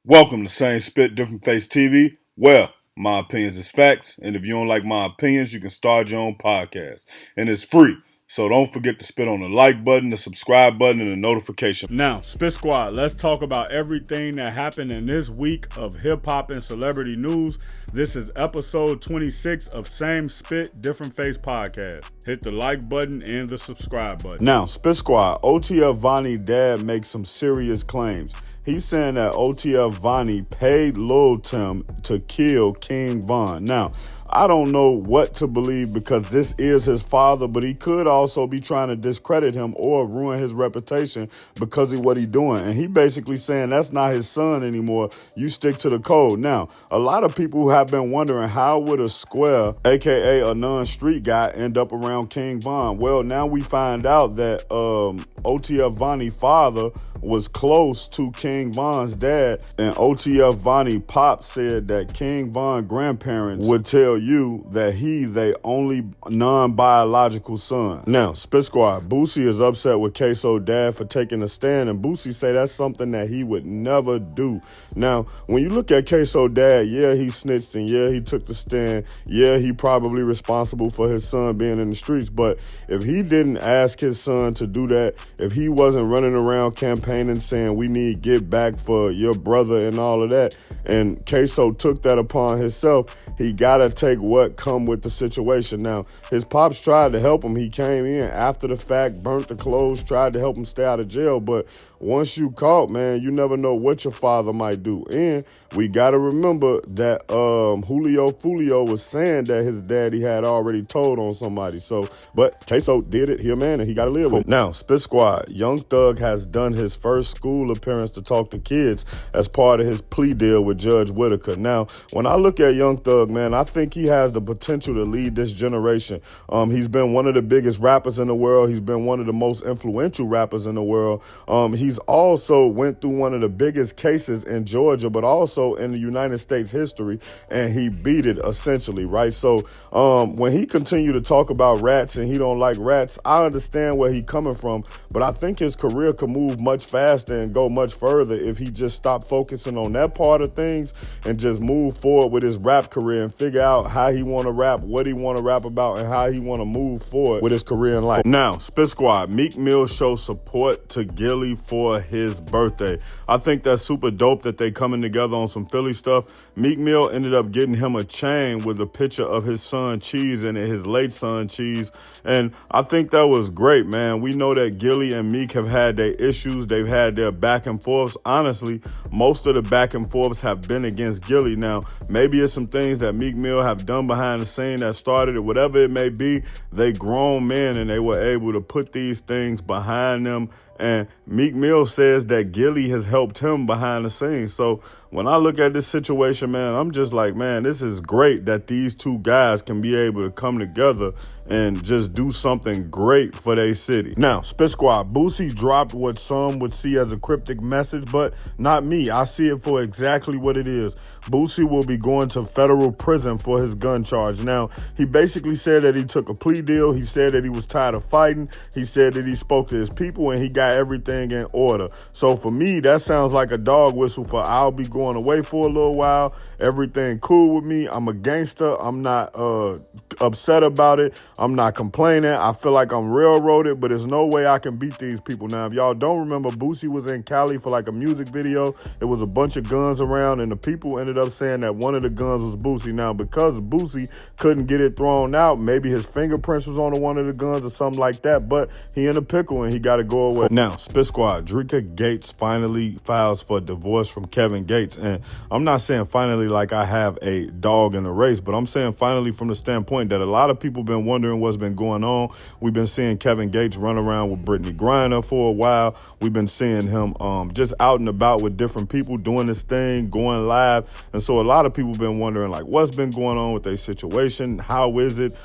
Welcome to Same Spit, Different Face TV. Well, my opinions is facts, and if you don't like my opinions, you can start your own podcast. And it's free. So don't forget to spit on the like button, the subscribe button, and the notification. Now, Spit Squad, let's talk about everything that happened in this week of hip-hop and celebrity news. This is episode 26 of Same Spit, Different Face podcast. Hit the like button and the subscribe button. Now, Spit Squad, OTF VONNIE dad makes some serious claims. He's saying that OTF VONNIE paid Lil Tim to kill King Von. Now, I don't know what to believe because this is his father, but he could also be trying to discredit him or ruin his reputation because of what he's doing. And he basically saying that's not his son anymore. You stick to the code. Now, a lot of people have been wondering how would a square, aka a non-street guy, end up around King Von? Well, now we find out that OTF VONNIE father was close to King Von's dad, and OTF VONNIE pop said that King Von grandparents would tell you that he they only non-biological son. Now, Spit Squad, Boosie is upset with Queso dad for taking a stand, and Boosie say that's something that he would never do. Now, when you look at Queso dad, yeah, he snitched, and yeah, he took the stand, yeah, he probably responsible for his son being in the streets, but if he didn't ask his son to do that, if he wasn't running around campaigning saying we need get back for your brother and all of that, and Queso took that upon himself, he gotta take what come with the situation. Now, his pops tried to help him. He came in after the fact, burnt the clothes, tried to help him stay out of jail, but once you caught, man, you never know what your father might do. And we got to remember that Julio Fulio was saying that his daddy had already told on somebody. So, but Queso did it here, man, and he got to live with it. Now, Spit Squad, Young Thug has done his first school appearance to talk to kids as part of his plea deal with Judge Whitaker. Now, when I look at Young Thug, man, I think he has the potential to lead this generation. He's been one of the biggest rappers in the world. He's been one of the most influential rappers in the world. He's also went through one of the biggest cases in Georgia, but also in the United States history, and he beat it essentially, right? So when he continued to talk about rats and he don't like rats, I understand where he's coming from, but I think his career could move much faster and go much further if he just stopped focusing on that part of things and just move forward with his rap career and figure out how he want to rap, what he want to rap about, and how he want to move forward with his career in life. Now, Spit Squad, Meek Mill shows support to Gillie for his birthday. I think that's super dope that they coming together on some Philly stuff. Meek Mill ended up getting him a chain with a picture of his son Cheese in it, his late son Cheese, and I think that was great, man. We know that Gillie and Meek have had their issues. They've had their back and forths. Honestly, most of the back and forths have been against Gillie. Now, maybe it's some things that Meek Mill have done behind the scene that started it, whatever it may be. They grown men and they were able to put these things behind them. And Meek Mill says that Gillie has helped him behind the scenes. So when I look at this situation, man, I'm just like, man, this is great that these two guys can be able to come together and just do something great for their city. Now, Spit Squad, Boosie dropped what some would see as a cryptic message, but not me. I see it for exactly what it is. Boosie will be going to federal prison for his gun charge. Now, he basically said that he took a plea deal. He said that he was tired of fighting. He said that he spoke to his people and he got everything in order. So for me, that sounds like a dog whistle for I'll be going away for a little while. Everything cool with me. I'm a gangster. I'm not upset about it. I'm not complaining. I feel like I'm railroaded, but there's no way I can beat these people. Now, if y'all don't remember, Boosie was in Cali for like a music video. It was a bunch of guns around, and the people ended up saying that one of the guns was Boosie. Now, because Boosie couldn't get it thrown out, maybe his fingerprints was on one of the guns or something like that, but he in a pickle and he got to go away. Now, Spit Squad, Dreka Gates finally files for divorce from Kevin Gates. And I'm not saying finally like I have a dog in the race, but I'm saying finally from the standpoint that a lot of people been wondering what's been going on. We've been seeing Kevin Gates run around with Brittany Griner for a while. We've been seeing him just out and about with different people doing this thing, going live. And so a lot of people been wondering like what's been going on with their situation. How is it?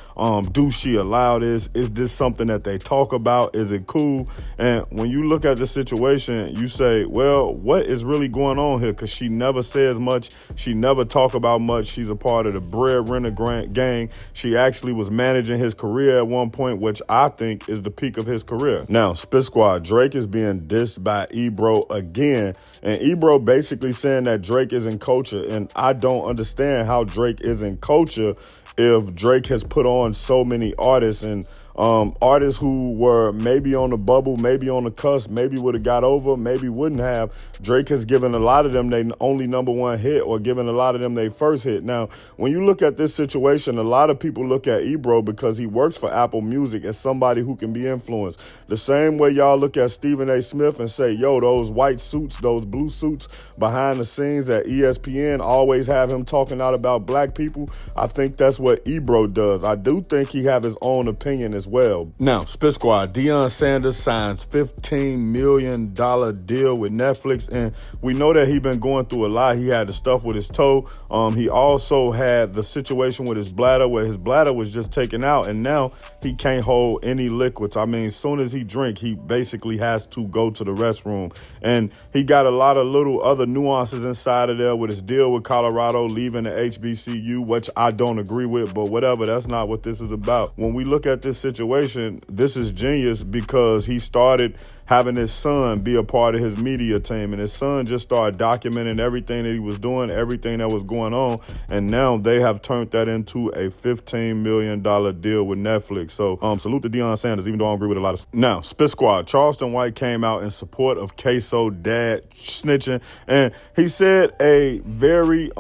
Do she allow this? Is this something that they talk about? Is it cool? And when you look at the situation, you say, well, what is really going on here? Because she never says much. She never talk about much. She's a part of the breadwinner gang. She actually was managing his career at one point, which I think is the peak of his career. Now, Spit Squad, Drake is being dissed by Ebro again. And Ebro basically saying that Drake isn't culture. And I don't understand how Drake isn't culture if Drake has put on so many artists and artists who were maybe on the bubble, maybe on the cusp, maybe would have got over, maybe wouldn't have. Drake has given a lot of them their only #1 hit or given a lot of them their first hit. Now, when you look at this situation, a lot of people look at Ebro because he works for Apple Music as somebody who can be influenced. The same way y'all look at Stephen A. Smith and say, yo, those white suits, those blue suits behind the scenes at ESPN always have him talking out about black people. I think that's what Ebro does. I do think he have his own opinion as well. Now, Spit Squad, Deion Sanders signs $15 million deal with Netflix, and we know that he been going through a lot. He had the stuff with his toe. He also had the situation with his bladder where his bladder was just taken out, and now he can't hold any liquids. I mean, as soon as he drink, he basically has to go to the restroom. And he got a lot of little other nuances inside of there with his deal with Colorado, leaving the HBCU, which I don't agree with, but whatever, that's not what this is about. When we look at this situation, this is genius because he started having his son be a part of his media team, and his son just started documenting everything that he was doing, everything that was going on, and now they have turned that into a $15 million deal with Netflix. So salute to Deion Sanders, even though I don't agree with a lot of stuff. Now, Spit Squad, Charleston White came out in support of Queso dad snitching, and he said a very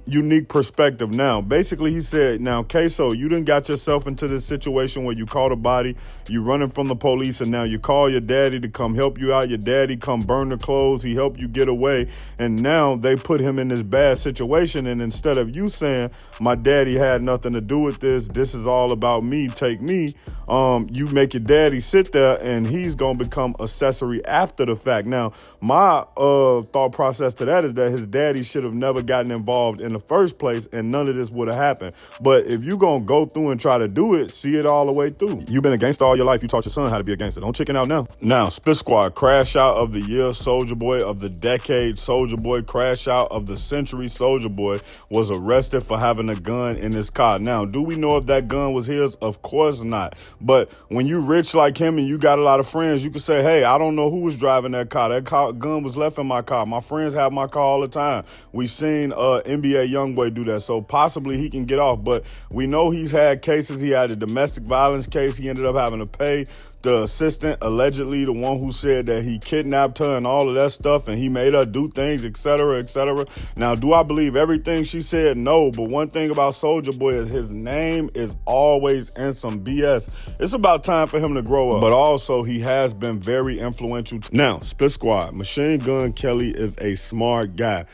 unique perspective. Now, basically he said, now, Queso, you done got yourself into this situation where you caught a body, you running from the police, and now you call your daddy to come help you out. Your daddy come burn the clothes. He helped you get away. And now they put him in this bad situation. And instead of you saying, my daddy had nothing to do with this is all about me, take me, you make your daddy sit there and he's going to become accessory after the fact. Now, my thought process to that is that his daddy should have never gotten involved in the first place and none of this would have happened. But if you're going to go through and try to do it, see it all the way through. You've been a gangster all your life. You taught your son how to be a gangster. Don't chicken out now. Now, Spit Squad, crash out of the year Soulja Boy, of the decade Soulja Boy, crash out of the century Soulja Boy was arrested for having a gun in his car. Now, do we know if that gun was his? Of course not. But when you rich like him and you got a lot of friends, you can say, hey, I don't know who was driving that car. That gun was left in my car. My friends have my car all the time. We seen NBA Youngboy do that. So possibly he can get off. But we know he's had cases. He had a domestic violence case. He ended up having to pay the assistant, allegedly the one who said that he kidnapped her and all of that stuff and he made her do things, etc., etc. Now, do I believe everything she said? No, but one thing about Soulja Boy is his name is always in some BS. It's about time for him to grow up, but also he has been very influential. Now, Spit Squad, Machine Gun Kelly is a smart guy.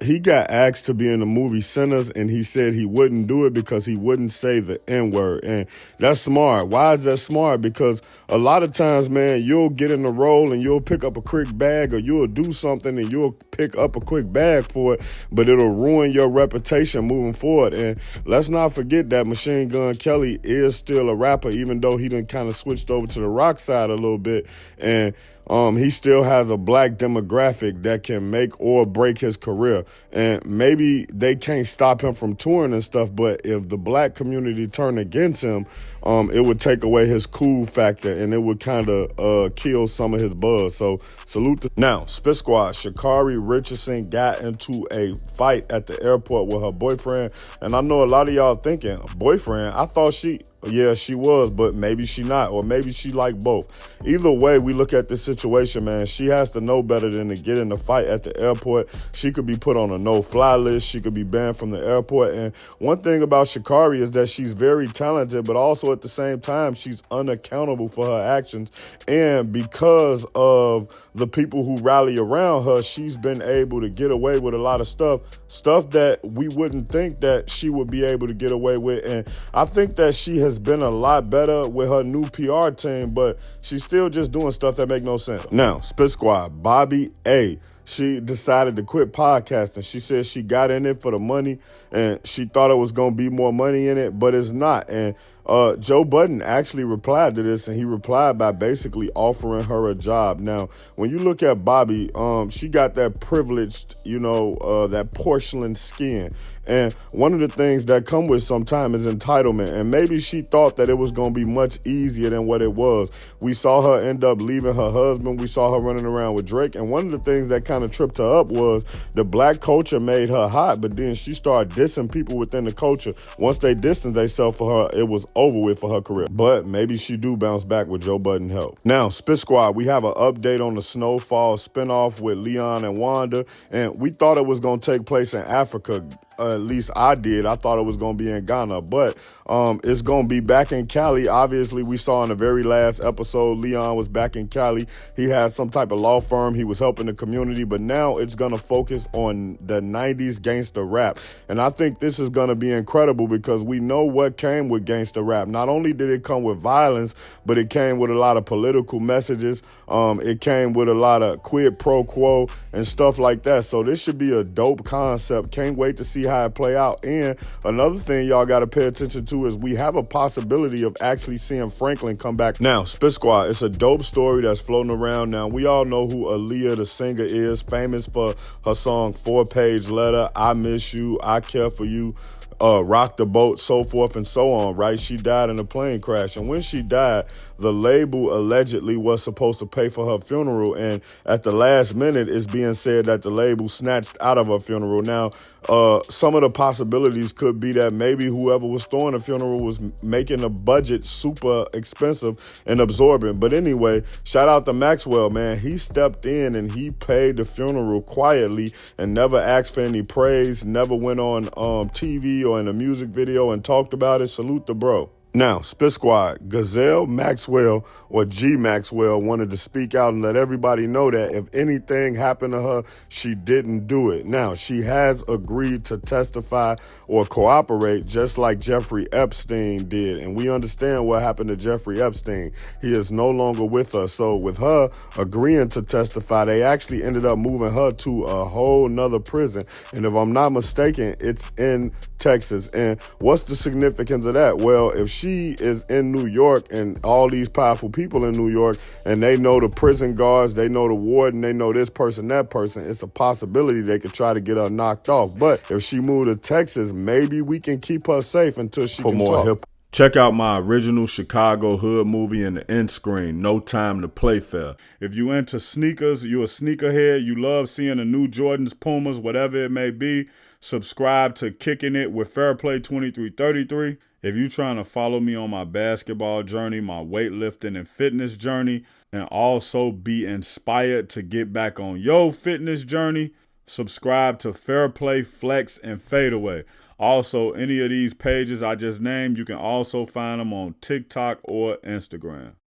He got asked to be in the movie Sinners and he said he wouldn't do it because he wouldn't say the N-word, and that's smart. Why is that smart? Because a lot of times, man, you'll get in the role and you'll pick up a quick bag, or you'll do something and you'll pick up a quick bag for it, but it'll ruin your reputation moving forward. And let's not forget that Machine Gun Kelly is still a rapper, even though he done kind of switched over to the rock side a little bit. And he still has a black demographic that can make or break his career. And maybe they can't stop him from touring and stuff, but if the black community turn against him, it would take away his cool factor and it would kind of kill some of his buzz. So salute to. Now, Spit Squad, Sha'Carri Richardson got into a fight at the airport with her boyfriend. And I know a lot of y'all thinking, boyfriend? I thought she was, but maybe she not, or maybe she like both. Either way, we look at this situation, man, she has to know better than to get in a fight at the airport. She could be put on a no-fly list. She could be banned from the airport. And one thing about Sha'Carri is that she's very talented, but also at the same time, she's unaccountable for her actions. And because of the people who rally around her, she's been able to get away with a lot of stuff that we wouldn't think that she would be able to get away with. And I think that she has been a lot better with her new PR team, but she's still just doing stuff that make no sense. Now, Spit Squad, Bobby A. She decided to quit podcasting. She said she got in it for the money and she thought it was going to be more money in it, but it's not. And Joe Budden actually replied to this, and he replied by basically offering her a job. Now, when you look at Bobby, she got that privileged, that porcelain skin. And one of the things that come with sometimes is entitlement. And maybe she thought that it was going to be much easier than what it was. We saw her end up leaving her husband. We saw her running around with Drake. And one of the things that kind of tripped her up was the black culture made her hot, but then she started dissing people within the culture. Once they distanced themselves for her, it was over with for her career. But maybe she do bounce back with Joe Budden help. Now, Spit Squad, we have an update on the Snowfall spinoff with Leon and Wanda. And we thought it was going to take place in Africa. At least I did. I thought it was going to be in Ghana, but it's going to be back in Cali. Obviously, we saw in the very last episode, Leon was back in Cali. He had some type of law firm. He was helping the community, but now it's going to focus on the 90s gangster rap. And I think this is going to be incredible because we know what came with gangster rap. Not only did it come with violence, but it came with a lot of political messages. It came with a lot of quid pro quo and stuff like that. So this should be a dope concept. Can't wait to see how it play out. And another thing y'all got to pay attention to is we have a possibility of actually seeing Franklin come back. Now, Spit Squad, it's a dope story that's floating around now. We all know who Aaliyah, the singer, is, famous for her song 4-Page Letter, I Miss You, I Care For You, Rock the Boat, so forth and so on, right? She died in a plane crash. And when she died, the label allegedly was supposed to pay for her funeral. And at the last minute, it's being said that the label snatched out of her funeral. Now, some of the possibilities could be that maybe whoever was throwing the funeral was making the budget super expensive and absorbent. But anyway, shout out to Maxwell, man. He stepped in and he paid the funeral quietly and never asked for any praise, never went on TV or in a music video and talked about it. Salute the bro. Now, Spit Squad, Gazelle Maxwell or G Maxwell wanted to speak out and let everybody know that if anything happened to her, she didn't do it. Now, she has agreed to testify or cooperate just like Jeffrey Epstein did. And we understand what happened to Jeffrey Epstein. He is no longer with us. So with her agreeing to testify, they actually ended up moving her to a whole nother prison. And if I'm not mistaken, it's in Texas. And what's the significance of that? Well, if she is in New York and all these powerful people in New York and they know the prison guards, they know the warden, they know this person, that person, it's a possibility they could try to get her knocked off. But if she moved to Texas, maybe we can keep her safe until she can talk. Hip. Check out my original Chicago hood movie in the end screen, No Time to Play Fair. If you into sneakers, you a sneakerhead, you love seeing the new Jordans, Pumas, whatever it may be, subscribe to Kicking It with Fairplay 2333. If you're trying to follow me on my basketball journey, my weightlifting and fitness journey, and also be inspired to get back on your fitness journey, subscribe to Fairplay, Flex, and Fadeaway. Also, any of these pages I just named, you can also find them on TikTok or Instagram.